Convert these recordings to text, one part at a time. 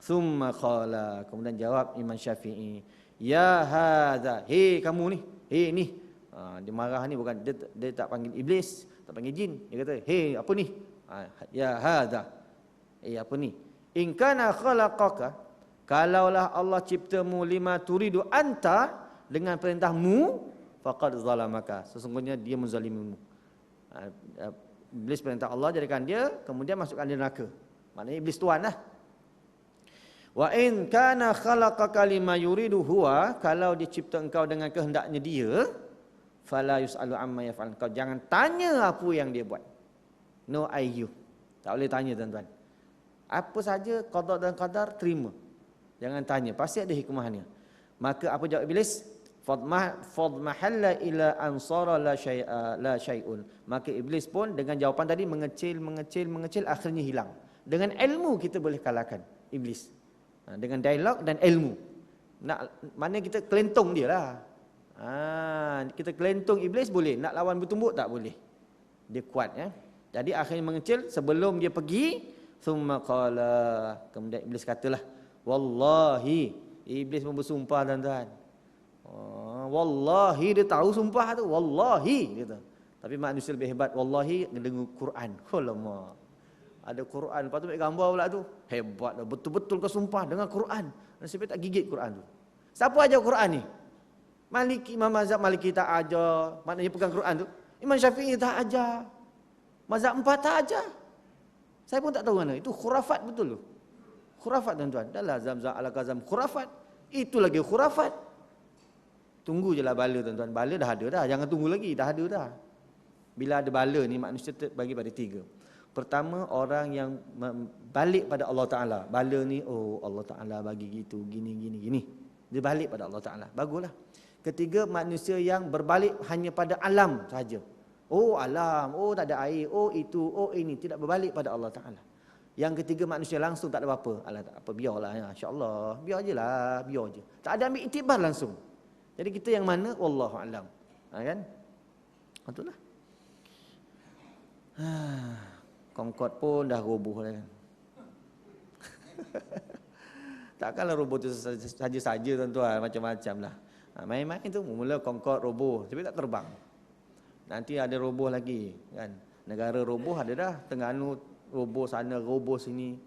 Thumma qala, kemudian jawab Imam Syafi'i, ya hadza, hei kamu ni, hei ni. Dia marah ni bukan, dia tak panggil iblis, tak panggil jin. Dia kata, hei apa ni? Ya hadza, apa ni? In kana khalaqaka, kalaulah Allah ciptamu lima turidu anta, dengan perintahmu, faqad zalamaka, sesungguhnya dia menzalimimu. Iblis perintah Allah jadikan dia, kemudian masukkan dia neraka. Maknanya iblis tuan lah. Wa in kana khalaqaka lima yuridu huwa, kalau dia cipta engkau dengan kehendaknya dia, fala yusalu amma yaf'al, kau jangan tanya apa yang dia buat. No IU. Tak boleh tanya tuan-tuan. Apa saja qada dan qadar terima. Jangan tanya, pasti ada hikmahnya. Maka apa jawab iblis? Fadmahalla ila ansara la syai'un. Maka iblis pun dengan jawapan tadi mengecil, akhirnya hilang. Dengan ilmu kita boleh kalahkan iblis. Dengan dialog dan ilmu. Mana kita kelentong dia lah. Kita kelentong iblis boleh, nak lawan bertumbuk tak boleh. Dia kuat ya. Jadi akhirnya mengecil sebelum dia pergi, thumma qala, kemudian iblis katalah, wallahi, iblis pun bersumpah tuan-tuan. Wallahi, dia tahu sumpah tu, wallahi dia kata. Tapi manusia lebih hebat, wallahi dengar Quran. Alamak. Ada Quran, lepas tu ambil gambar pula tu. Hebat lah, betul-betul kau sumpah dengan Quran. Nasib tak gigit Quran tu. Siapa ajar Quran ni? Imam mazhab Maliki tak ajar, maknanya pegang Quran tu. Imam Syafi'i tak ajar. Mazhab 4 tak ajar. Saya pun tak tahu mana. Itu khurafat betul tu. Khurafat tuan-tuan. Dahlah Zamzam Al-Kazam khurafat. Itu lagi khurafat. Tunggu je lah bala tuan-tuan. Bala dah ada dah. Jangan tunggu lagi. Dah ada dah. Bila ada bala ni manusia terbagi pada 3. Pertama, orang yang balik pada Allah Ta'ala. Bala ni, oh Allah Ta'ala bagi gitu, gini. Dia balik pada Allah Ta'ala. Baguslah. Ketiga, manusia yang berbalik hanya pada alam sahaja. Oh alam, oh tak ada air, oh itu, oh ini. Tidak berbalik pada Allah Ta'ala. Yang ketiga, manusia langsung tak ada apa-apa. Alah tak apa, biarlah ya, insyaAllah. Biar je lah, biar je. Tak ada ambil iktibar langsung. Jadi kita yang mana? Wallahu a'lam. Kan? Itulah. Concorde pun dah roboh dah. Takkanlah roboh tu saja-saja tuan-tuan, macam-macam lah. Main-main tu mula Concorde roboh, tapi tak terbang. Nanti ada roboh lagi kan. Negara roboh ada dah, Terengganu roboh sana, roboh sini.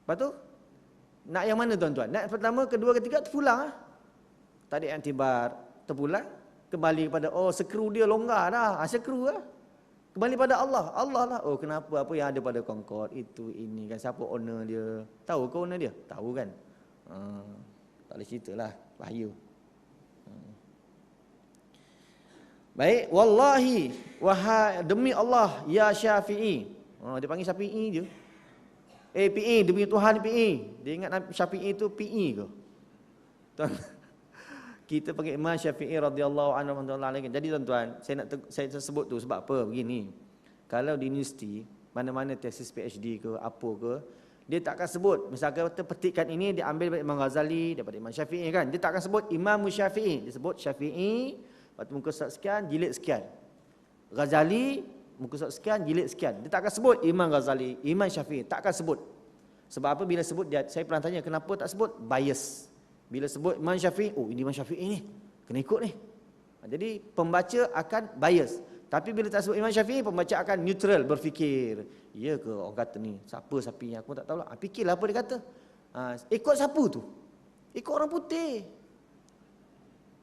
Lepas tu nak yang mana tuan-tuan? Nak pertama, kedua, ketiga terpulang lah. Tak ada iktibar, terpulang kembali kepada skru dia longgar dah. Skru lah. Kembali pada Allah. Allah lah. Oh kenapa? Apa yang ada pada Concorde? Itu, ini kan. Siapa owner dia? Tahu ke owner dia? Tahu kan? Tak boleh cerita lah. Bahaya. Baik. Wallahi. Demi Allah. Ya Syafi'i. Dia panggil Syafi'i je. PE. Demi Tuhan PE. Dia ingat Syafi'i itu PE ke? Tuan. Kita panggil Imam Syafi'i radhiyallahu anhu. Jadi tuan-tuan, saya sebut tu sebab apa? Begini. Kalau di universiti, mana-mana tesis PhD ke apa ke, dia tak akan sebut, misalkan petikan ini dia ambil daripada Imam Ghazali, daripada Imam Syafi'i kan. Dia tak akan sebut Imam Syafi'i, dia sebut Syafi'i, waktu muka surat sekian, jilid sekian. Ghazali, muka surat sekian, jilid sekian. Dia tak akan sebut Imam Ghazali, Imam Syafi'i, tak akan sebut. Sebab apa? Bila sebut dia, saya pernah tanya kenapa tak sebut? Bias. Bila sebut Imam Syafi'i, oh ini Imam Syafi'i ni, kena ikut ni. Jadi pembaca akan bias. Tapi bila tak sebut Imam Syafi'i, pembaca akan neutral, berfikir. Ya ke orang kata ni, siapa Syafi'i, aku tak tahu lah. Fikirlah apa dia kata. Ikut siapa tu? Ikut orang putih.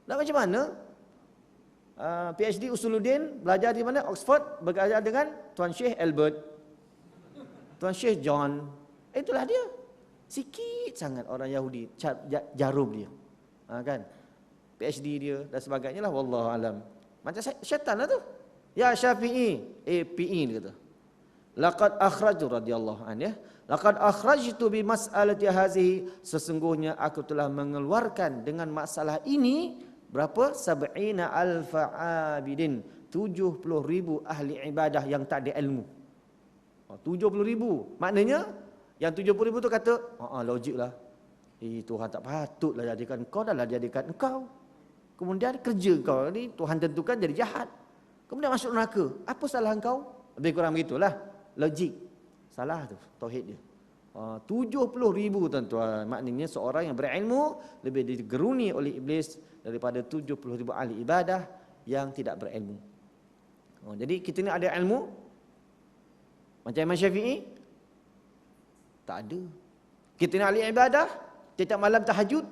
Nak macam mana? PhD Usuluddin, belajar di mana? Oxford, belajar dengan Tuan Syekh Albert, Tuan Syekh John. Itulah dia. Sikit sangat orang Yahudi jarum dia. Kan? PhD dia dan sebagainya lah, wallahu alam. Macam syaitan lah tu. Ya Syafi'i, PE dia kata. Laqad akhrajtu radhiyallahu an ya. Laqad akhrajtu bi mas'alati hazihi, sesungguhnya aku telah mengeluarkan dengan masalah ini berapa? 70,000 abidin, 70,000 ahli ibadah yang tak ada ilmu. 70,000. Maknanya yang 70,000 tu kata, logik lah. Tuhan tak patutlah jadikan kau, dah lah jadikan engkau. Kemudian kerja kau ni Tuhan tentukan jadi jahat. Kemudian masuk neraka. Apa salah engkau? Lebih kurang begitulah. Logik. Salah tu tauhid dia. 70,000 tuan-tuan. Maknanya seorang yang berilmu lebih digeruni oleh iblis daripada 70,000 ahli ibadah yang tidak berilmu. Jadi kita ni ada ilmu macam Imam Syafi'i? Tak ada. Kita ni ahli ibadah, setiap malam tahajud?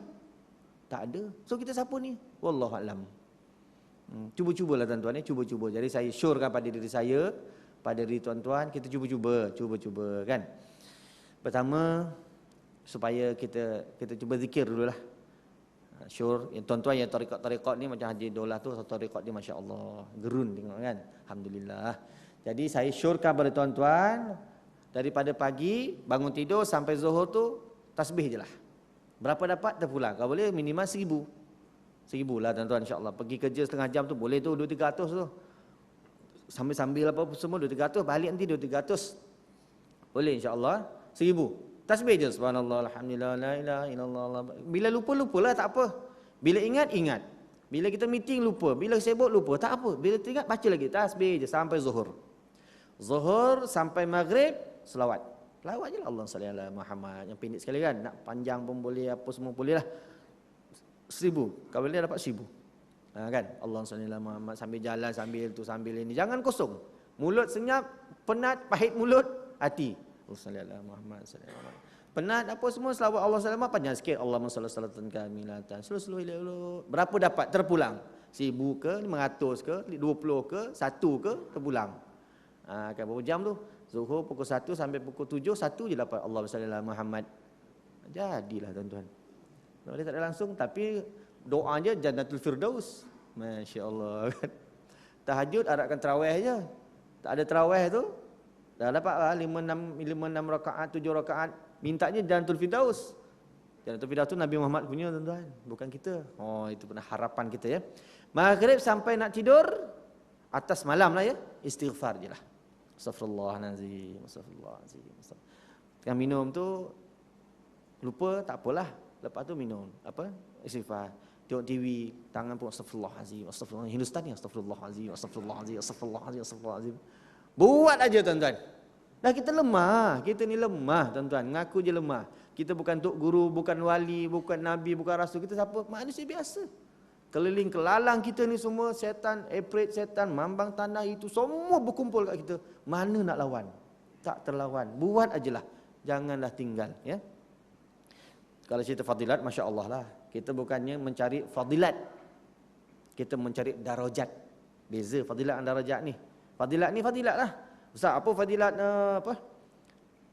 Tak ada. So kita siapa ni? Wallahualam. Cuba-cubalah tuan-tuan, cuba-cuba. Jadi saya syorkan pada diri saya, pada diri tuan-tuan, kita cuba-cuba kan. Pertama, supaya kita cuba zikir dululah. Syur, tuan-tuan yang tarekat-tarekat ni macam Haji Daulah tu, tarekat dia masya-Allah, gerun tengok kan. Alhamdulillah. Jadi saya syurkan pada tuan-tuan, daripada pagi bangun tidur sampai zuhur tu tasbih je lah. Berapa dapat terpulang? Kalau boleh minimal 1,000. 1,000 lah tuan-tuan, insya-Allah. Pergi kerja setengah jam tu boleh tu 200-300 tu. Sambil-sambil apa semua 200-300, balik nanti 200-300. Boleh insya-Allah 1,000. Tasbih je subhanallah, alhamdulillah, la ilaha illallah. Bila lupa-lupalah tak apa. Bila ingat. Bila kita meeting lupa, bila sibuk lupa, tak apa. Bila teringat baca lagi tasbih je sampai zuhur. Zuhur sampai maghrib selawat. Selawat je lah Allah salli ala Muhammad. Yang pendek sekali kan, nak panjang pun boleh, apa semua boleh lah. 1,000. Kalau boleh dapat 1,000. Kan? Allah salli ala Muhammad, sambil jalan, sambil ini. Jangan kosong. Mulut senyap, penat, pahit mulut, hati. Allah salli ala Muhammad, salli ala Muhammad. Penat apa semua, selawat Allah salli ala Muhammad, panjang sikit. Allahumma salli salatan kamilatan. Slow. Berapa dapat terpulang? 1,000 ke, 500 ke, 20 ke, 1 ke, terpulang. Kan berapa jam tu? Zuhur pukul 1 sampai pukul 7, 1 je dapat Allahumma salli ala Muhammad. Jadilah tuan-tuan. Boleh tak ada langsung, tapi doa je Jannatul Firdaus. Masya-Allah kan. Tahajud harapkan tarawih je. Tak ada tarawih tu, dah dapat lah 5-6 rakaat, 7 rakaat. Mintanya Jannatul Firdaus. Jannatul Firdaus tu Nabi Muhammad punya tuan-tuan, bukan kita. Itu pernah harapan kita ya. Maghrib sampai nak tidur, atas malam lah ya, istighfar je lah. Astaghfirullahalazim, astaghfirullahalazim. Tengah minum tu lupa, tak apalah. Lepas tu minum apa? Istighfar. Tengok TV, tangan pun astaghfirullahalazim, astaghfirullah. Hindustan ni astaghfirullahalazim, astaghfirullahalazim, astaghfirullahalazim, astaghfirullahalazim. Buat aja tuan-tuan. Dah kita lemah, kita ni lemah tuan-tuan. Ngaku je lemah. Kita bukan tok guru, bukan wali, bukan nabi, bukan rasul. Kita siapa? Manusia biasa. Keliling kelalang kita ni semua setan, ifrit setan, mambang tanah itu semua berkumpul kat kita. Mana nak lawan? Tak terlawan. Buat ajalah. Janganlah tinggal ya. Kalau cerita fadilat, masya-Allah lah. Kita bukannya mencari fadilat. Kita mencari darajat. Beza fadilat dan darajat ni. Fadilat ni fadilat lah. Ustaz, apa fadilat apa?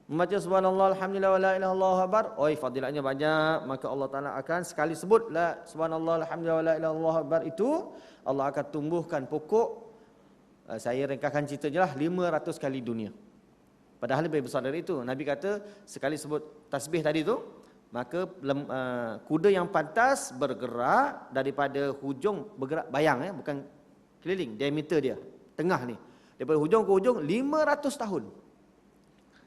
Membaca subhanallah alhamdulillah wa la ilaha illallah akbar. Fadilatnya banyak, maka Allah Taala akan sekali sebut la subhanallah alhamdulillah wa la ilaha illallah akbar itu Allah akan tumbuhkan pokok, saya ringkaskan cerita je lah, 500 kali dunia. Padahal lebih besar dari itu. Nabi kata sekali sebut tasbih tadi tu, maka kuda yang pantas bergerak daripada hujung, bergerak bayang bukan keliling, diameter dia tengah ni, daripada hujung ke hujung 500 tahun.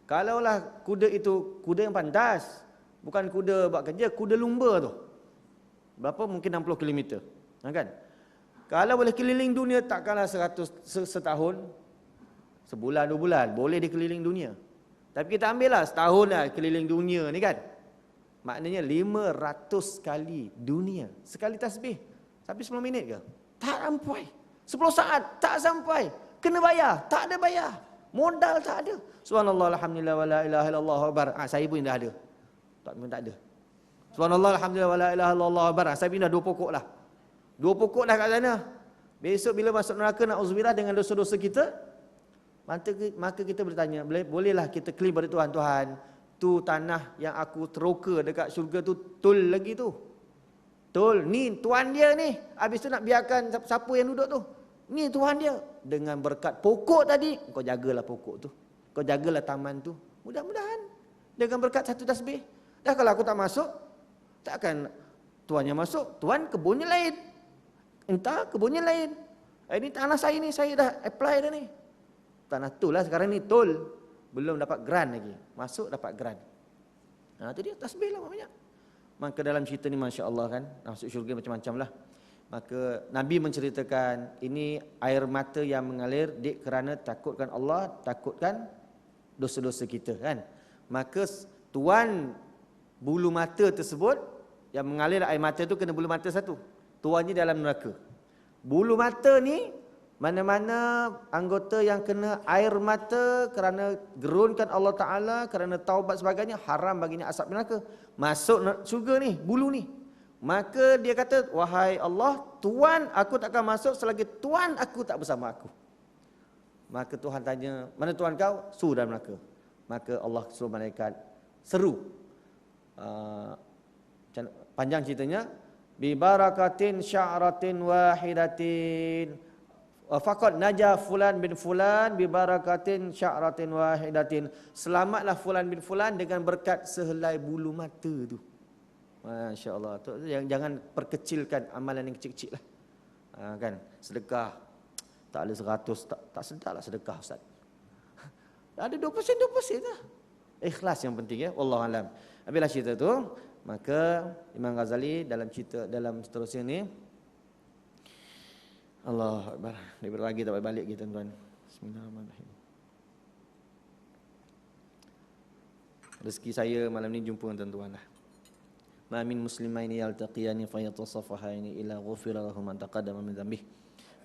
Kalaulah kuda itu kuda yang pantas, bukan kuda buat kerja, kuda lumba tu, berapa? Mungkin 60 km, kan? Kalau boleh keliling dunia, takkanlah 100 setahun, sebulan 2 bulan boleh dia keliling dunia. Tapi kita ambil lah setahun lah keliling dunia ni kan. Maknanya 500 kali dunia. Sekali tasbih sampai 10 minit ke? Tak sampai. 10 saat tak sampai. Kena bayar, tak ada bayar. Modal tak ada. Subhanallah alhamdulillah wa la ilaha illallah akbar. Saya pun dah ada. Tak ada. Subhanallah alhamdulillah wa la ilaha illallah akbar. Saya pindah 2 pokok lah. 2 pokok dah kat sana. Besok bila masuk neraka, na'udzubillah, dengan dosa-dosa kita, maka kita bertanya, bolehlah kita klaim pada Tuhan, Tuhan, tu tanah yang aku teroka dekat syurga tu, tul lagi tu. Tul, ni Tuhan dia ni. Habis tu nak biarkan siapa yang duduk tu. Ni Tuhan dia. Dengan berkat pokok tadi, kau jagalah pokok tu. Kau jagalah taman tu. Mudah-mudahan dengan berkat satu tasbih. Dah kalau aku tak masuk, takkan Tuhan yang masuk. Tuhan kebunnya lain. Entah kebunnya lain. Ini tanah saya ni, saya dah apply dah ni. Tanah tu lah sekarang ni tol. Belum dapat grant lagi. Masuk dapat grant. Itu dia tasbih lah banyak. Maka dalam cerita ni Masya Allah kan, masuk syurga macam-macam lah. Maka Nabi menceritakan ini air mata yang mengalir kerana takutkan Allah, takutkan dosa-dosa kita kan. Maka tuan bulu mata tersebut, yang mengalir air mata tu kena bulu mata satu. Tuannya dalam neraka. Bulu mata ni, mana-mana anggota yang kena air mata kerana gerunkan Allah Ta'ala, kerana taubat sebagainya, haram baginya asap neraka. Masuk syurga ni, bulu ni. Maka dia kata, wahai Allah, Tuan aku tak akan masuk selagi Tuan aku tak bersama aku. Maka Tuhan tanya, mana Tuhan kau? Dalam neraka. Maka Allah suruh malaikat seru. Panjang ceritanya, bi barakatin sya'ratin wahidatin faqad naja fulan bin fulan bi barakatin sya'ratin wahidatin. Selamatlah fulan bin fulan dengan berkat sehelai bulu mata tu. Masya-Allah. Jangan perkecilkan amalan yang kecil-kecil lah. Kan, sedekah tak ada 100, tak sedar lah sedekah ustaz. Ada 2% lah. Ikhlas yang penting ya. Wallahu alam. Habislah cerita tu, maka Imam Ghazali dalam cerita dalam seterusnya ni, Allah Akbar, dia berbagi tak balik kita tuan. Bismillahirrahmanirrahim. Rezeki saya malam ni jumpa dengan tuan-tuan lah. Ma min muslimaini yaltaqiyani fayatasafahani illa ghufira lahum ma taqaddama min dhanbih.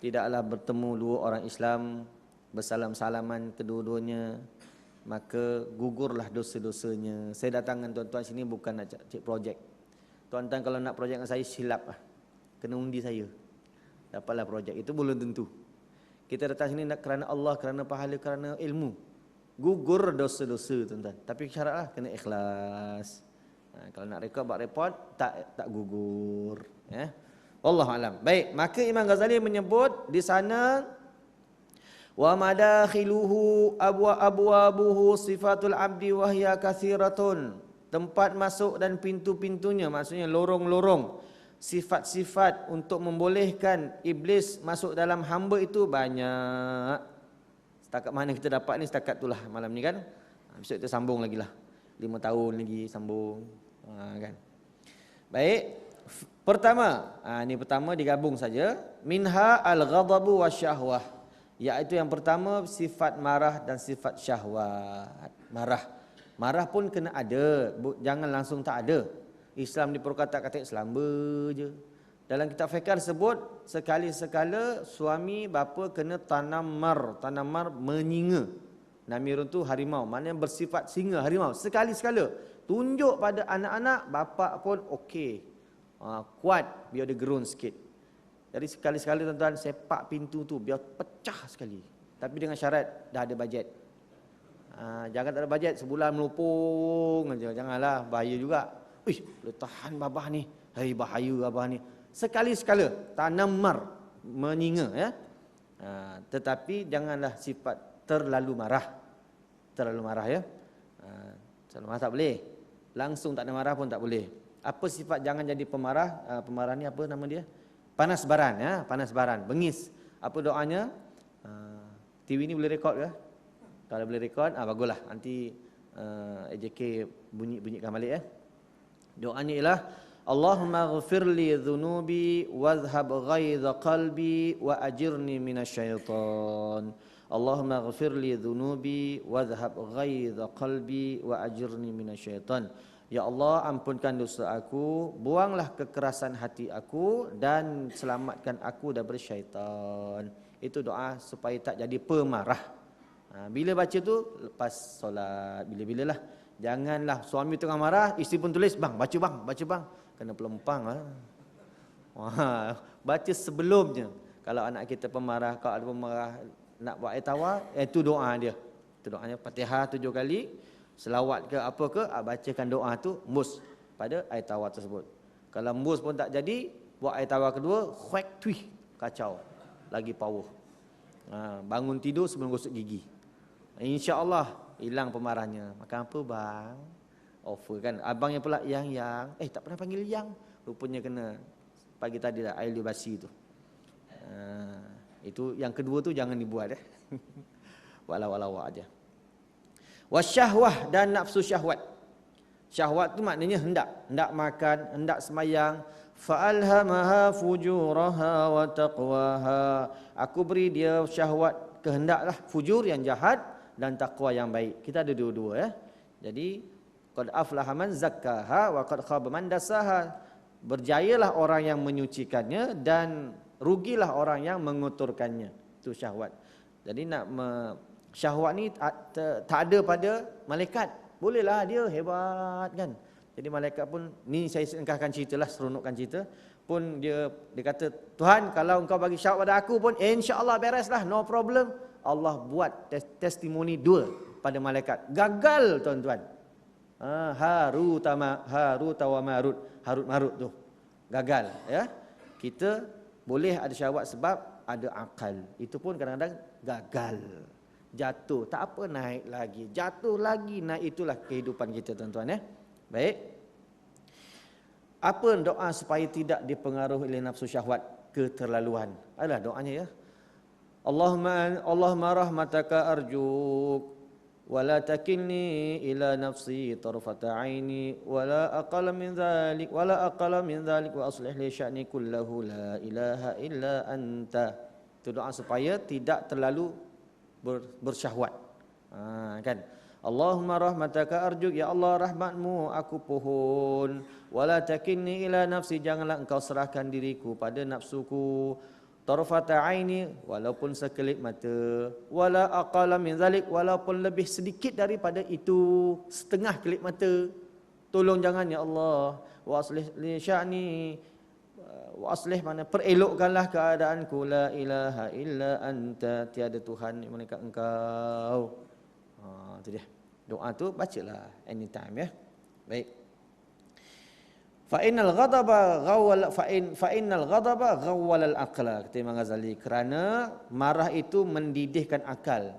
Tidaklah bertemu dua orang Islam bersalam-salaman kedua-duanya, maka gugurlah dosa-dosanya. Saya datang dengan tuan-tuan sini bukan nak cek projek. Tuan-tuan kalau nak projek dengan saya, silap lah. Kena undi saya. Dapatlah projek. Itu belum tentu. Kita datang sini nak kerana Allah, kerana pahala, kerana ilmu. Gugur dosa-dosa tuan-tuan. Tapi syaratlah kena ikhlas. Kalau nak rekod, buat report, tak gugur. Ya. Wallahualam. Baik, maka Imam Ghazali menyebut di sana, wa madakhiluhu abwabuhu sifatul abdi wahya kathiratun. Tempat masuk dan pintu-pintunya, maksudnya lorong-lorong, sifat-sifat untuk membolehkan iblis masuk dalam hamba itu banyak. Setakat mana kita dapat ni, setakat itulah malam ni kan. Besok kita sambung lagi lah, 5 tahun lagi sambung. Kan. Baik, pertama, ini pertama digabung saja. Minha al-ghadabu wasyahwah. Iaitu yang pertama sifat marah dan sifat syahwat. Marah pun kena ada, jangan langsung tak ada. Islam ni perkata-kata Islam je. Dalam kitab fiqh sebut sekali-sekala suami bapa kena tanam mar menyinga. Namirun tu harimau, maknanya bersifat singa harimau. Sekali-sekala tunjuk pada anak-anak, bapa pun okey. Kuat biar dia gerun sikit. Jadi sekali-sekala tuan-tuan sepak pintu tu biar pecah sekali. Tapi dengan syarat dah ada bajet. Jangan tak ada bajet, sebulan melupung aja. Janganlah, bahaya juga. Boleh tahan babah ni. Bahaya babah ni. Sekali-sekala tanam mar menyinga ya. Tetapi janganlah sifat terlalu marah. Terlalu marah ya. Terlalu marah tak boleh. Langsung tak ada marah pun tak boleh. Apa sifat jangan jadi pemarah? Pemarah ni apa nama dia? Panas baran ya, panas baran, bengis. Apa doanya? TV ni boleh rekod ke? Kalau boleh rekod, baguslah. Nanti AJK bunyikan balik ya. Doanya ialah Allahumma ghfirli dhunubi wadhhab ghaidha qalbi wa ajirni minasyaitan. Allahumma ghfirli dhunubi wadhhab ghaidha qalbi wa ajirni minasyaitan. Ya Allah, ampunkan dosa aku, buanglah kekerasan hati aku dan selamatkan aku daripada syaitan. Itu doa supaya tak jadi pemarah. Bila baca tu lepas solat, bila-bilalah. Janganlah suami tengah marah, isteri pun tulis, bang, baca bang. Kena pelempang lah. Baca sebelumnya. Kalau anak kita pemarah, kalau ada pemarah nak buat air tawar, itu doa dia. Itu doanya Fatihah 7 kali. Selawat ke apa ke, bacakan doa tu mus pada air tawar tersebut. Kalau mus pun tak jadi, buat air tawar kedua, khuek tuih, kacau. Lagi power. Bangun tidur sebelum gosok gigi. InsyaAllah hilang pemarahnya. Makan apa bang? Offer kan. Abangnya pula yang. Tak pernah panggil yang. Rupanya kena pagi tadi dah air dia basi tu. Itu yang kedua tu jangan dibuat Walau-walau aja. Wasyahwah dan nafsu syahwat. Syahwat tu maknanya hendak makan, hendak semayang. Fa'alhamaha fujuraha wa taqwaha. Aku beri dia syahwat kehendaklah, fujur yang jahat dan takwa yang baik. Kita ada dua-dua ya. Jadi Qad aflaha man zakkaha wa qad khaba man dassaha. Berjayalah orang yang menyucikannya dan rugilah orang yang mengotorkannya. Itu syahwat. Jadi syahwat ni tak ada pada malaikat. Bolehlah dia hebat kan. Jadi malaikat pun, ni saya singkahkan ceritalah, seronokkan cerita. Pun dia kata, Tuhan kalau engkau bagi syahwat pada aku pun insya-Allah bereslah, no problem. Allah buat testimoni 2 pada malaikat. Gagal tuan-tuan. Harut wa Marut. Harut Marut tu. Gagal ya. Kita boleh ada syahwat sebab ada akal. Itu pun kadang-kadang gagal. Jatuh, tak apa, naik lagi. Jatuh lagi, naik. Itulah kehidupan kita tuan-tuan ya. Baik. Apa doa supaya tidak dipengaruhi oleh nafsu syahwat, keterlaluan? Adalah doanya ya. Allahumma rahmataka arjuk wala takilni ila nafsi tarfata aini wala aqala min dhalik wa aslih li sya'ni kullahu la ilaha illa anta. Itu doa supaya tidak terlalu bersyahwat. Kan? Allahumma rahmataka arjuk, ya Allah rahmatmu aku pohon. Wala takinni ila nafsi, janganlah engkau serahkan diriku pada nafsuku. Tarfata aini, walaupun sekelip mata. Wala aqala min zalik, walaupun lebih sedikit daripada itu, setengah kelip mata. Tolong jangan ya Allah. Wa aslih li sya'ni, wa aslih mana, perelokkanlah keadaanku. La ilaha illa anta, tiada Tuhan melainkan engkau. Itu dia. Doa tu bacalah anytime ya. Baik. Fa innal ghadaba ghawwal al-aqla, kata Imam Ghazali, kerana marah itu mendidihkan akal.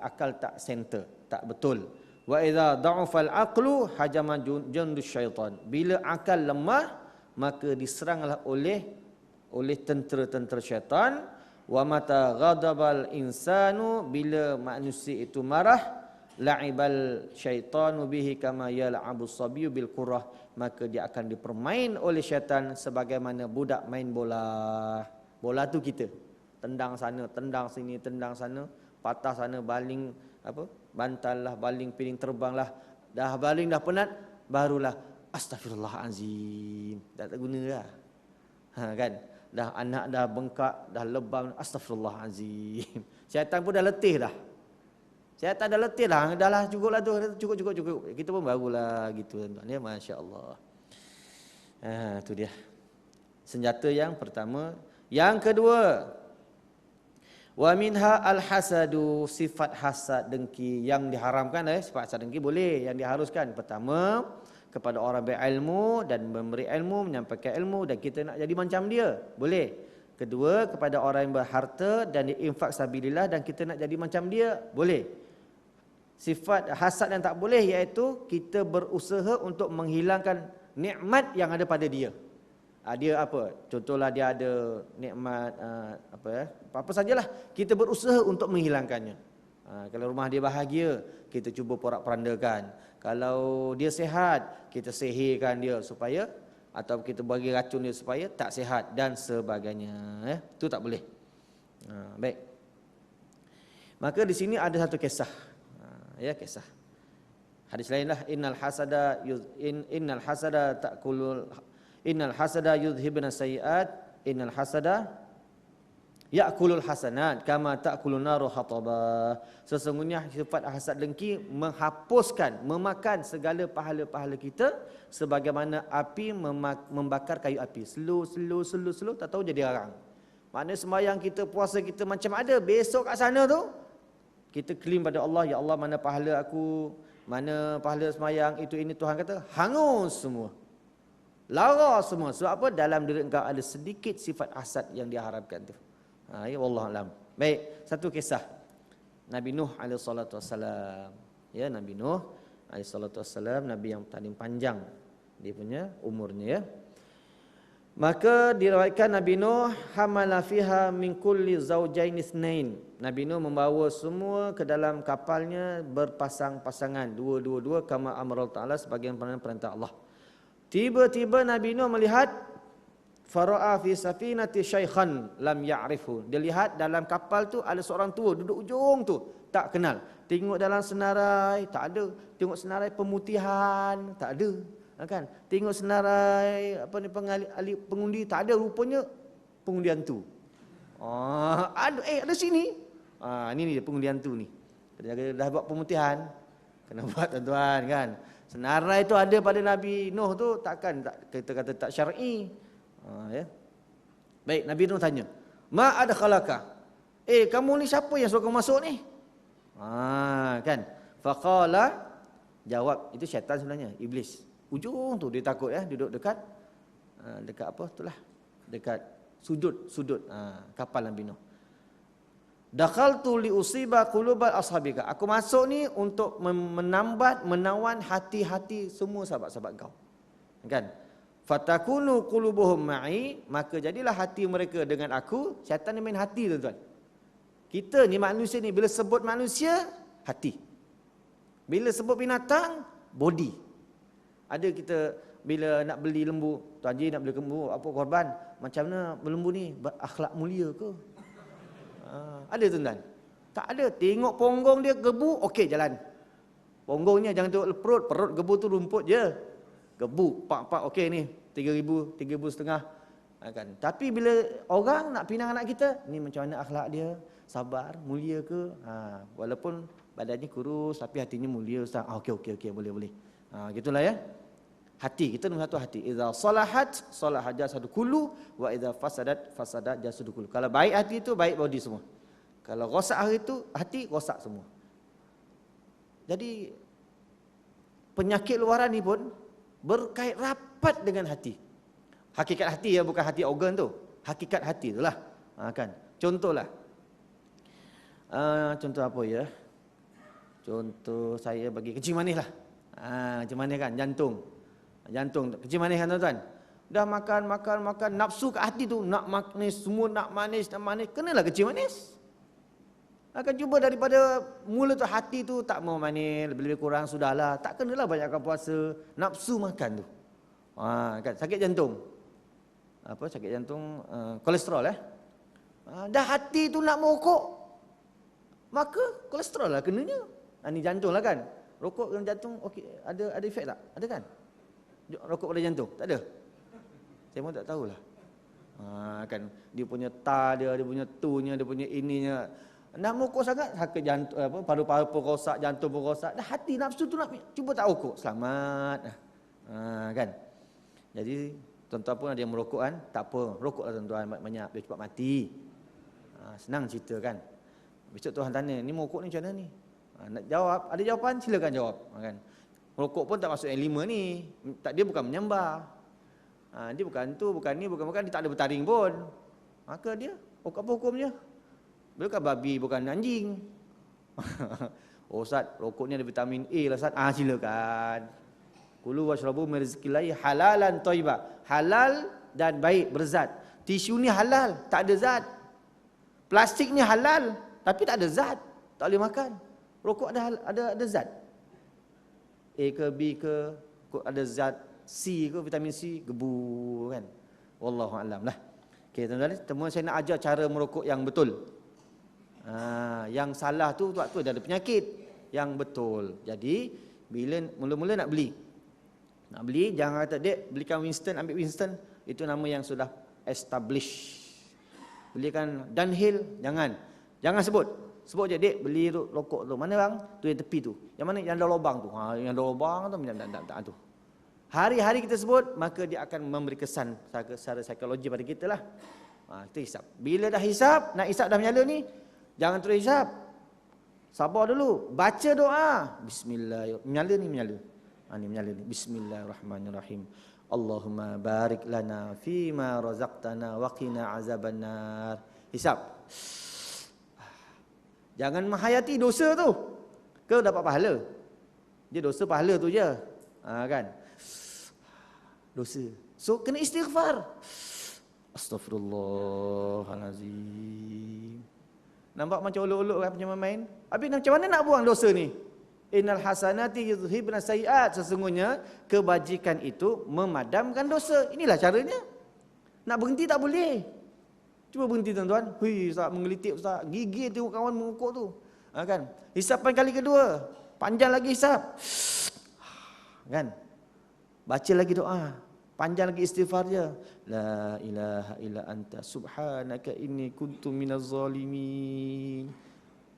Akal tak center, tak betul. Wa idza dha'afa al-aqlu hajama jundus syaitan. Bila akal lemah, maka diseranglah oleh tentera-tentera syaitan. Wa mata ghadabal insanu, bila manusia itu marah, la'ibal syaitanu bihi kama yal'abu sabiyyu bil qurrah, maka dia akan dipermain oleh syaitan sebagaimana budak main bola. Bola tu kita tendang sana, tendang sini, tendang sana, patah sana, baling bantal lah, baling piring terbang lah. Dah baling dah penat, barulah astagfirullahalazim. Tak guna dah. Kan? Dah anak dah bengkak, dah lebam, astagfirullahalazim. Syaitan pun dah letih dah. Syaitan dah letih lah, dah lah cukuplah tu, cukup. Kita pun barulah gitu tuan-tuan ya, masya-Allah. Tu dia. Senjata yang pertama. Yang kedua, wa minha al-hasadu, sifat hasad dengki yang diharamkan. Sifat hasad dengki boleh, yang diharuskan. Pertama, kepada orang berilmu dan memberi ilmu, menyampaikan ilmu, dan kita nak jadi macam dia, boleh. Kedua, kepada orang yang berharta dan diinfak sabilillah dan kita nak jadi macam dia, boleh. Sifat hasad yang tak boleh iaitu kita berusaha untuk menghilangkan nikmat yang ada pada dia. Dia apa? Contohlah dia ada nikmat apa sajalah, kita berusaha untuk menghilangkannya. Kalau rumah dia bahagia, kita cuba porak-porandakan. Kalau dia sihat, kita sihirkan dia supaya, atau kita bagi racun dia supaya tak sihat dan sebagainya. Itu tak boleh. Baik. Maka di sini ada satu kisah. Kisah. Hadis lainlah, innal hasada yudhibuna sayiat, innal hasada ya'kulul hasanat kama ta'kulun naru hataba. Sesungguhnya sifat hasad dengki menghapuskan, memakan segala pahala-pahala kita sebagaimana api membakar kayu api. Slow, tak tahu jadi arang. Maknanya sembahyang kita, puasa kita macam ada, besok kat sana tu kita claim pada Allah, ya Allah mana pahala aku, mana pahala sembahyang itu ini, Tuhan kata hangus semua. Lara semua. Sebab apa? Dalam diri engkau ada sedikit sifat hasad yang diharapkan tu. Ya wallahu alam. Baik, satu kisah. Nabi Nuh alaihi salatu wassalam. Ya, Nabi Nuh alaihi salatu wassalam, nabi yang paling panjang dia punya umurnya ya. Maka diriwayatkan Nabi Nuh hamala fiha min kulli zawjain itsnain. Nabi Nuh membawa semua ke dalam kapalnya berpasang-pasangan, dua-dua, kama amrul ta'ala, sebagian perintah Allah. Tiba-tiba Nabi Nuh melihat fara'a fi safinati syaikhan lam ya'rifu. Dia lihat dalam kapal tu ada seorang tua duduk ujung tu, tak kenal. Tengok dalam senarai, tak ada. Tengok senarai pemutihan, tak ada. Kan? Tengok senarai ahli pengundi, tak ada, rupanya pengundi hantu. Ada sini. Ini dia pengundi hantu ni. Dah buat pemutihan, kena buat tuan-tuan kan. Senarai itu ada pada Nabi Nuh tu, kita kata tak syar'i. Ya. Baik, Nabi Nuh tanya, "Ma adkhalaka?" Kamu ni siapa yang suruh kamu masuk ni? Kan. Faqala, jawab, itu syaitan sebenarnya, iblis. Ujung tu dia takut duduk dekat apa itulah, dekat sudut kapal Nabi Nuh. Dakhaltu li usiba qulubal ashabika. Aku masuk ni untuk menawan hati-hati semua sahabat-sahabat kau. Kan? Fatakunu qulubuhum ma'i, maka jadilah hati mereka dengan aku. Syaitan ni main hati, tuan-tuan. Kita ni manusia ni, bila sebut manusia, hati. Bila sebut binatang, body. Ada kita bila nak beli lembu, Tuan Haji nak beli lembu, apa korban? Macam mana lembu ni? Berakhlak mulia ke? Ada tuan-tuan? Tak ada. Tengok ponggong dia gebu, okey jalan. Ponggongnya jangan tengok perut gebu tu rumput je. Gebu, pak okey ni, 3,000, 3,500. Kan? Tapi bila orang nak pinang anak kita, ni macam mana akhlak dia? Sabar, mulia ke? Walaupun badannya kurus tapi hatinya mulia, Ustaz. Okey, boleh. Gitulah ya. Hati, kita nombor satu hati. Idza salahat, salaha jasadu kullu, wa idza fasadat jasadu kullu. Kalau baik hati itu, baik body semua. Kalau rosak hati, rosak semua. Jadi penyakit luaran ni pun berkait rapat dengan hati. Hakikat hati ya, bukan hati organ tu. Hakikat hati itulah. Kan. Contohlah. Contoh apa ya? Contoh saya bagi kecil manis lah. Kecil manis kan, jantung kecil manis kan tuan-tuan. Dah makan, nafsu kat hati tu nak manis, semua nak manis, kenalah kecil manis. Akan cuba daripada mula tu hati tu tak mau manis, lebih kurang sudahlah, tak kenalah banyakkan puasa, nafsu makan tu. Kan sakit jantung. Sakit jantung, kolesterol dah hati tu nak merokok, maka kolesterol lah kenanya. Ni jantung lah kan. Rokok dengan jantung okey, ada efek tak? Ada kan? Rokok pada jantung? Tak ada. Saya pun tak tahulah. Kan dia punya dia punya tunya, dia punya ininya. Nak merokok sangat, sakit jantung, paru-paru pun rosak, jantung pun rosak. Dah hati nafsu tu nak cuba tak rokok, selamat. Kan. Jadi tuan-tuan pun ada yang merokok kan, tak apa, rokoklah tuan-tuan banyak biar cepat mati. Senang cerita kan. Besok Tuhan tanya, ni merokok ni macam mana ni? Nak jawab, ada jawapan silakan jawab, kan. Merokok pun tak masuk yang 5 ni. Dia bukan menyembah. Dia bukan tu, bukan ni, bukan dia tak ada bertaring pun. Maka dia apa hukumnya? Bukan babi, bukan anjing. Ustaz, rokok ni ada vitamin A lah Ustaz. Silakan. Kulu washrabu min rizqillahi halalan thayyiba. Halal dan baik, berzat. Tisu ni halal, tak ada zat. Plastik ni halal, tapi tak ada zat. Tak boleh makan. Rokok ada zat. A ke B ke, ada zat C ke, vitamin C, gebu kan. Wallahu a'lam lah. Okey tuan-tuan, temuan saya nak ajar cara merokok yang betul. Yang salah tu waktu ada penyakit. Yang betul. Jadi bila mula-mula nak beli, jangan kata dek belikan Winston, ambil Winston, itu nama yang sudah established. Belikan Dunhill, jangan sebut je, dek beli rokok tu. Mana bang? Tu yang tepi tu. Yang mana? Yang ada lubang tu. Yang ada lubang tu tak tu. Hari-hari kita sebut, maka dia akan memberi kesan secara psikologi pada kita lah. Kita hisap. Bila dah hisap, nak hisap dah menyala ni, jangan terus hisap. Sabar dulu. Baca doa. Bismillahirrahmanirrahim. Menyala ni. Bismillahirrahmanirrahim. Allahumma barik lana fima razaqtana wa qina azabannar. Hisap. Jangan menghayati dosa tu. Kau dapat pahala. Dia dosa pahala tu je. Kan? Dosa. So kena istighfar. Astaghfirullahalazim. Nampak macam olok-olok kan macam main. Habis macam mana nak buang dosa ni? Innal hasanati yudhibna sayiat. Sesungguhnya kebajikan itu memadamkan dosa. Inilah caranya. Nak berhenti tak boleh. Cuba berhenti tuan-tuan. Ustaz menggelitik Ustaz. Gigil tengok kawan merokok tu. Kan? Hisapan kali kedua, panjang lagi hisap. Kan? Baca lagi doa, panjang lagi istighfar dia. La ilaha illa anta subhanaka inni kuntu minaz zalimin.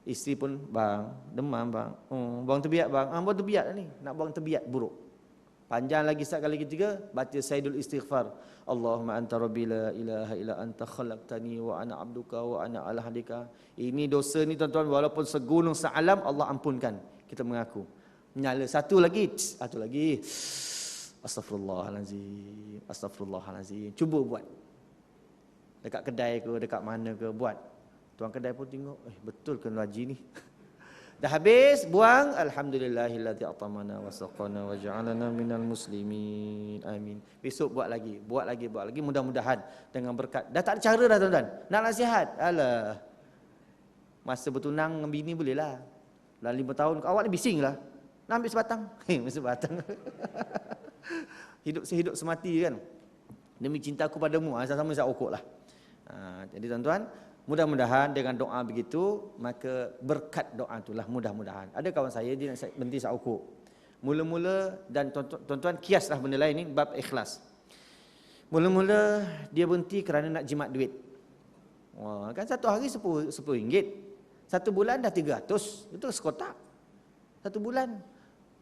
Isteri pun, bang, demam bang. Buang terbiat bang. Buang terbiat ni. Nak buang terbiat buruk. Panjang lagi sekali ketiga, baca Sayyidul Istighfar. Allahumma anta rabbi la ilaha illa anta khalaqtani wa ana abduka wa ana ala hadika. Ini dosa ni tuan-tuan, walaupun segunung sealam, Allah ampunkan. Kita mengaku. Nyala satu lagi. Satu lagi. Astaghfirullahalazim. Astaghfirullahalazim. Cuba buat. Dekat kedai ke, dekat mana ke, buat. Tuan kedai pun tengok, betul ke haji ni? Dah habis, buang. Alhamdulillahillazi atamana wa saqana wa ja'alana minal muslimin. Amin. Besok buat lagi, buat lagi, buat lagi. Mudah-mudahan dengan berkat. Dah tak ada cara dah tuan-tuan. Nak nasihat? Alah. Masa bertunang dengan bini boleh lah. Dah 5 tahun, awak ni bising lah. Nak ambil sebatang? Sebatang. Hidup sehidup semati kan. Demi cintaku padamu. Sama-sama saya okok lah. Jadi tuan-tuan, mudah-mudahan dengan doa begitu, maka berkat doa itulah mudah-mudahan. Ada kawan saya, dia nak berhenti saukuk. Mula-mula, dan tuan-tuan kiaslah benda lain ni, bab ikhlas. Mula-mula dia berhenti kerana nak jimat duit. Wah, kan satu hari RM10. Satu bulan dah 300. Itu sekotak. Satu bulan.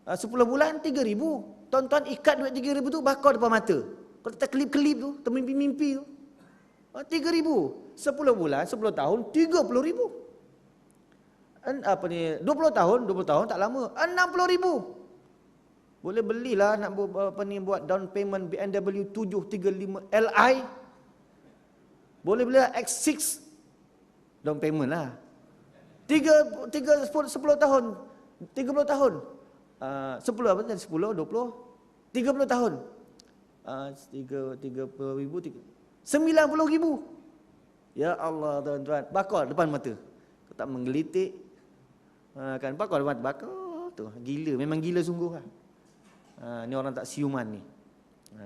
10 bulan 3,000. Tuan-tuan ikat duit 3,000 tu bakar depan mata. Kalau tak kelip-kelip tu, termimpi-mimpi tu. 3,000. 10 bulan, 10 tahun, 30,000. Apa ni, 20 tahun tak lama, 60,000. Boleh belilah nak buat down payment BMW 735 Li. Boleh belilah X6 down payment lah. 10 tahun, 30 tahun. 10 apa tadi? 10, 20, 30 tahun. 30,000, 90,000. Ya Allah tuan-tuan, bakar depan mata. Kau tak menggelitik. Kan bakar depan mata, bakar tu. Gila, memang gila sungguh lah. Ni orang tak siuman ni.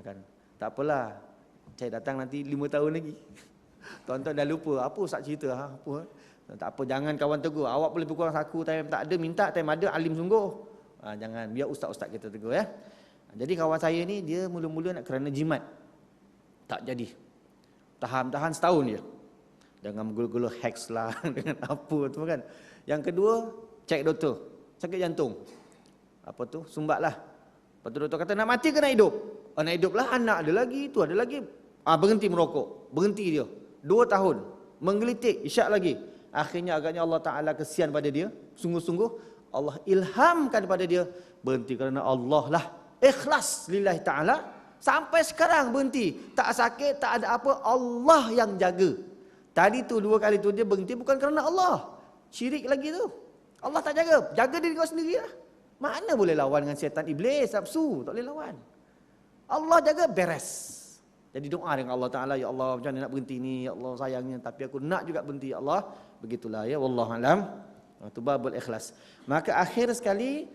Kan. Tak apalah. Saya datang nanti 5 tahun lagi. Tuan-tuan dah lupa apa ustaz cerita apa. Tak apa, jangan kawan tegur. Awak boleh berkurang saku, time tak ada minta, time ada alim sungguh. Jangan, biar ustaz-ustaz kita tegur ya. Jadi kawan saya ni dia mula-mula nak kerana jimat. Tak jadi. Tahan setahun je. Dengan gula-gula hex lah, dengan apa tu kan. Yang kedua, cek doktor. Sakit jantung. Apa tu? Sumbat lah. Lepas tu doktor kata nak mati ke nak hidup? Nak hidup lah, anak ada lagi, tu ada lagi. Berhenti merokok. Berhenti dia. 2 tahun. Menggelitik, isyak lagi. Akhirnya agaknya Allah Ta'ala kesian pada dia. Sungguh-sungguh Allah ilhamkan pada dia. Berhenti kerana Allah lah. Ikhlas lillahi ta'ala. Sampai sekarang berhenti. Tak sakit, tak ada apa. Allah yang jaga. Tadi tu 2 kali tu dia berhenti bukan kerana Allah. Syirik lagi tu. Allah tak jaga. Jaga diri kau sendiri lah. Mana boleh lawan dengan syaitan iblis, nafsu. Tak boleh lawan. Allah jaga, beres. Jadi doa dengan Allah Ta'ala. Ya Allah, macam mana nak berhenti ni? Ya Allah, sayangnya. Tapi aku nak juga berhenti. Ya Allah. Begitulah ya. Wallahualam. Itu babul ikhlas. Maka akhir sekali,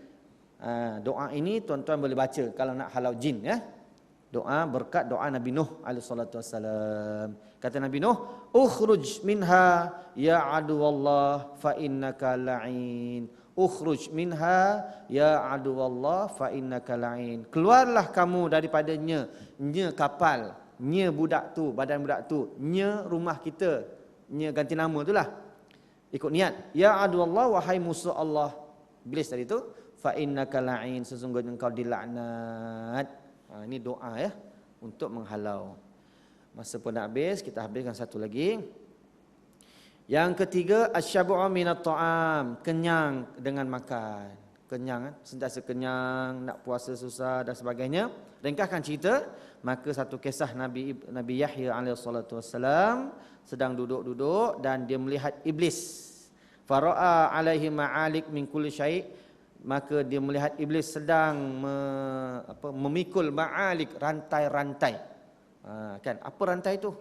doa ini tuan-tuan boleh baca. Kalau nak halau jin ya. Doa berkat doa Nabi Nuh alaihi salatu wassalam. Kata Nabi Nuh, "Ukhruj minha ya aduwallah fa innaka la'in." Ukhruj minha ya aduwallah fa innaka la'in. Keluarlah kamu daripadanya, nya kapal, nya budak tu, badan budak tu, nya rumah kita, nya ganti nama itulah. Ikut niat. Ya aduwallah, wahai musuh Allah. Iblis tadi tu, fa innaka la'in, sesungguhnya engkau dilaknat. Ini doa ya untuk menghalau. Masa pun dah habis, kita habiskan satu lagi. Yang ketiga, asyabu'u minat ta'am, kenyang dengan makan. Kenyang, sentiasa kenyang, nak puasa susah dan sebagainya. Ringkaskan cerita, maka satu kisah Nabi Yahya alaihi salatu wassalam sedang duduk-duduk dan dia melihat iblis. Fara'a alaihi ma'alik min kulli syai'. Maka dia melihat iblis sedang memikul ma'alik, rantai-rantai. Kan apa rantai itu?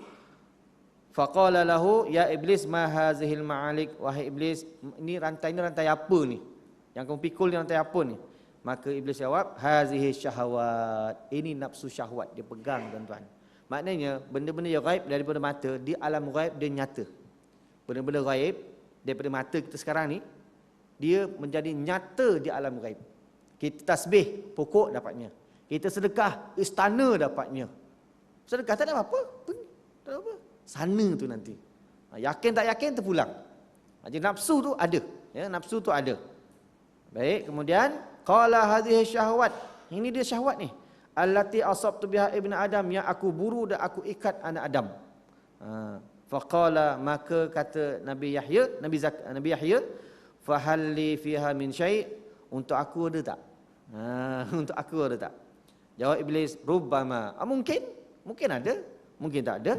Faqala lahu ya iblis ma hazihil ma'alik, wahai iblis, ini rantai apa ni? Yang kamu pikul ni rantai apa ni? Maka iblis jawab, hazihi syahwat. Ini nafsu syahwat dia pegang tuan-tuan. Maknanya benda-benda yang gaib daripada mata, di alam gaib dia nyata. Benda-benda gaib daripada mata kita sekarang ni, dia menjadi nyata di alam ghaib. Kita tasbih, pokok dapatnya. Kita sedekah, istana dapatnya. Sedekah tak ada apa-apa. Tak ada apa. Sana tu nanti. Yakin tak yakin terpulang. Jadi nafsu tu ada. Ya, nafsu tu ada. Baik, kemudian qala hadhihi syahwat. Ini dia syahwat ni. Allati asabtu biha ibnu Adam, yang aku buru dan aku ikat anak Adam. Faqala, maka kata Nabi Yahya, fahalli fiha min syai', untuk aku ada tak? Untuk aku ada tak? Jawab iblis, rubbama. Mungkin ada, mungkin tak ada.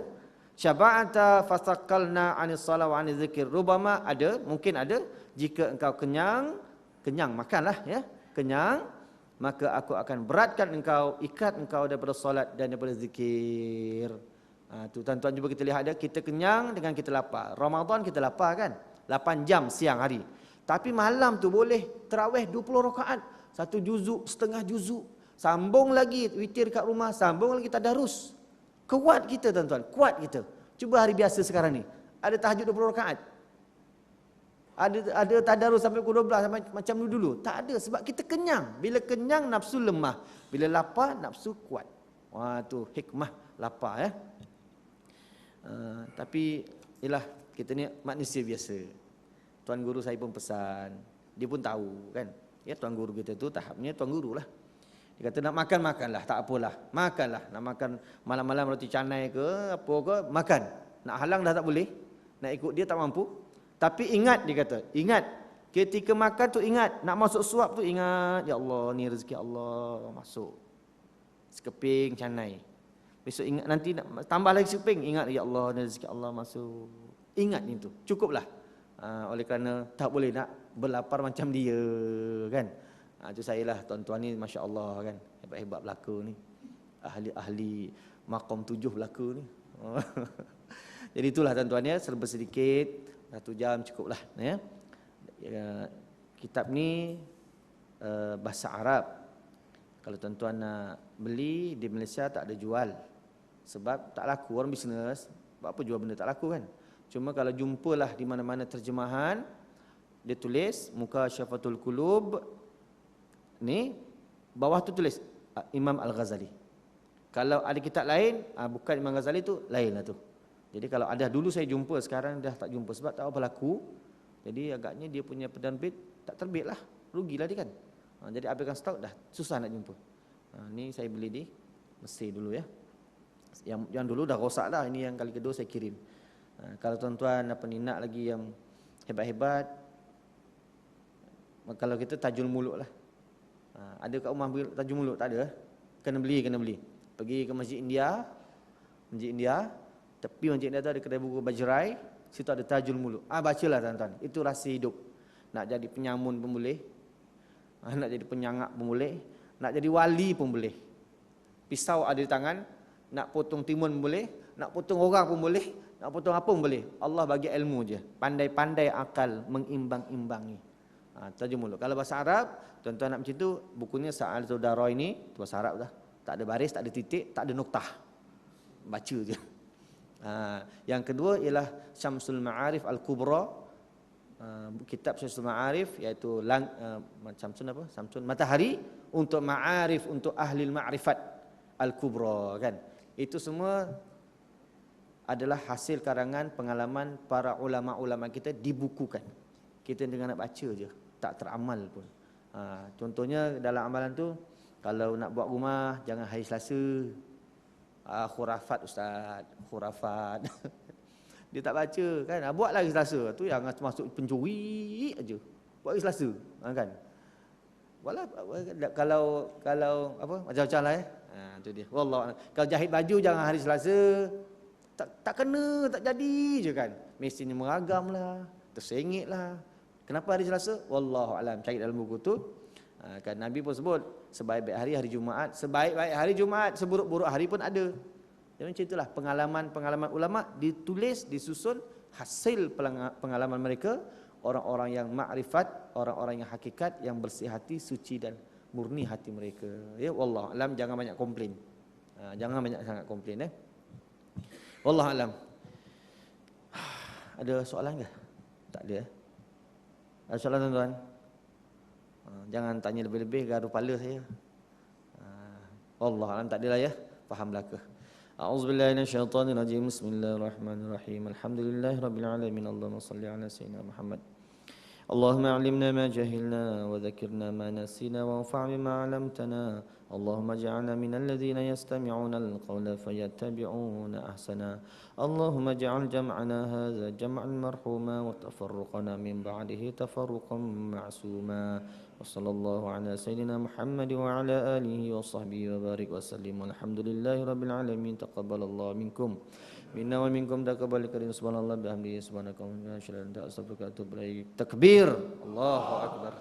Syaba'ata fasaqalna 'anis salat wa 'aniz zikir. Rubbama ada, mungkin ada. Jika engkau kenyang makanlah ya, kenyang, maka aku akan beratkan engkau, ikat engkau daripada solat dan daripada zikir. Tu tuan-tuan, cuba kita lihat ada, kita kenyang dengan kita lapar. Ramadan kita lapar kan? 8 jam siang hari. Tapi malam tu boleh tarawih 20 rakaat, 1 juzuk, setengah juzuk. Sambung lagi witir kat rumah, sambung lagi tadarus. Kuat kita tuan-tuan, kuat kita. Cuba hari biasa sekarang ni, ada tahajud 20 rakaat. Ada tadarus sampai pukul 12 sampai macam dulu. Tak ada, sebab kita kenyang. Bila kenyang nafsu lemah, bila lapar nafsu kuat. Wah, tu hikmah lapar ya. Tapi ialah kita ni manusia biasa. Tuan guru saya pun pesan, dia pun tahu kan. Ya, tuan guru kita tu tahapnya tuan guru lah. Dia kata nak makan, makanlah, tak apalah. Makanlah, nak makan malam-malam roti canai ke apa ke, makan. Nak halang dah tak boleh. Nak ikut dia tak mampu. Tapi ingat, dia kata, ingat, ketika makan tu ingat, nak masuk suap tu ingat, ya Allah, ni rezeki Allah, masuk. Sekeping canai. Besok ingat, nanti nak tambah lagi sekeping, ingat, ya Allah, ni rezeki Allah, masuk. Ingat itu, cukuplah. Oleh kerana tak boleh nak berlapar macam dia, kan. Itu saya lah, tuan-tuan ni, Masya Allah kan, hebat-hebat berlaku ni. Ahli-ahli maqam 7 berlaku ni. Jadi itulah tuan-tuan ya, serba sedikit, 1 jam cukup lah ya. Kitab ni bahasa Arab. Kalau tuan-tuan nak beli di Malaysia tak ada jual. Sebab tak laku, orang bisnes, buat apa jual benda tak laku kan. Cuma kalau jumpalah di mana-mana terjemahan, dia tulis muka Syafatul Qulub ni, bawah tu tulis Imam Al-Ghazali. Kalau ada kitab lain, bukan Imam Ghazali tu, lain lah tu. Jadi kalau ada dulu saya jumpa, sekarang dah tak jumpa sebab tak apa laku. Jadi agaknya dia punya penerbit tak terbit lah, rugilah dia kan. Jadi habiskan stok dah, susah nak jumpa. Ni saya beli di Mesir dulu ya. Yang dulu dah rosak dah, ini yang kali kedua saya kirim. Kalau tuan-tuan apa ni nak lagi yang hebat-hebat, kalau kita tajul mulut lah. Ada kat rumah tajul mulut? Tak ada. Kena beli. Pergi ke Masjid India, tepi Masjid India tu ada kedai buku Bajrai, situ ada tajul mulut. Bacalah tuan-tuan. Itu rahsia hidup. Nak jadi penyamun pun boleh. Nak jadi penyangak pun boleh. Nak jadi wali pun boleh. Pisau ada di tangan, nak potong timun pun boleh, nak potong orang pun boleh, nak potong apa pun boleh. Allah bagi ilmu je. Pandai-pandai akal mengimbang-imbangi. Tajul mulut. Kalau bahasa Arab, tuan-tuan nak macam tu, bukunya Sa'alatul Dara ini, bahasa Arab dah. Tak ada baris, tak ada titik, tak ada noktah. Baca je. Yang kedua ialah Syamsul Ma'arif Al-Kubra. Kitab Syamsul Ma'arif, iaitu Syamsul Matahari untuk ma'arif, untuk ahli ma'rifat Al-Kubra kan. Itu semua adalah hasil karangan pengalaman para ulama-ulama kita, dibukukan. Kita dengan nak baca je, tak teramal pun. Contohnya dalam amalan tu, kalau nak buat rumah jangan hari Selasa. Khurafat ustaz, khurafat. Dia tak baca kan. Buat lagi Selasa. Tu yang masuk pencuri aja. Buat lagi Selasa, kan. Walau kalau apa macam-macam lah ya. Tu dia. Wallah. Kalau jahit baju jangan hari Selasa. Tak kena, tak jadi je kan. Mestinya meragam lah, tersengit lah. Kenapa hari Selasa? Wallahu alam. Cari dalam buku tu. Kan Nabi pun sebut sebaik-baik hari Jumaat, sebaik-baik hari Jumaat, seburuk-buruk hari pun ada. Jadi macam itulah pengalaman ulama ditulis, disusun hasil pengalaman mereka, orang-orang yang makrifat, orang-orang yang hakikat, yang bersih hati, suci dan murni hati mereka. Ya, wallahu alam, jangan banyak komplain. Jangan banyak sangat komplain Wallahu alam. Ada soalan ke? Tak ada. Ada soalan tuan-tuan? Jangan tanya lebih-lebih garu kepala saya. Allah alam tak adalah ya. Faham belaka. A'udzubillahi minasyaitonirrajim. Bismillahirrahmanirrahim. Alhamdulillahirabbil alamin. Allahumma shalli ala sayyidina Muhammad. اللهم علمنا ما جهلنا وذكرنا ما نسينا وانفعنا بما علمتنا اللهم اجعلنا من الذين يستمعون القول فيتبعون أحسنا اللهم اجعل جمعنا هذا جمعا مرحوما وتفرقنا من بعده تفرقا معصوما وصلى الله على سيدنا محمد وعلى آله وصحبه وبارك وسلم والحمد لله رب العالمين تقبل الله منكم Minna wa minkum taqabbal karim subhanallah bihamdihi subhanaka wa bihamdihi asyhadu an la ilaha illa anta astaghfiruka wa atubu ilaik. Takbir. Allahu akbar.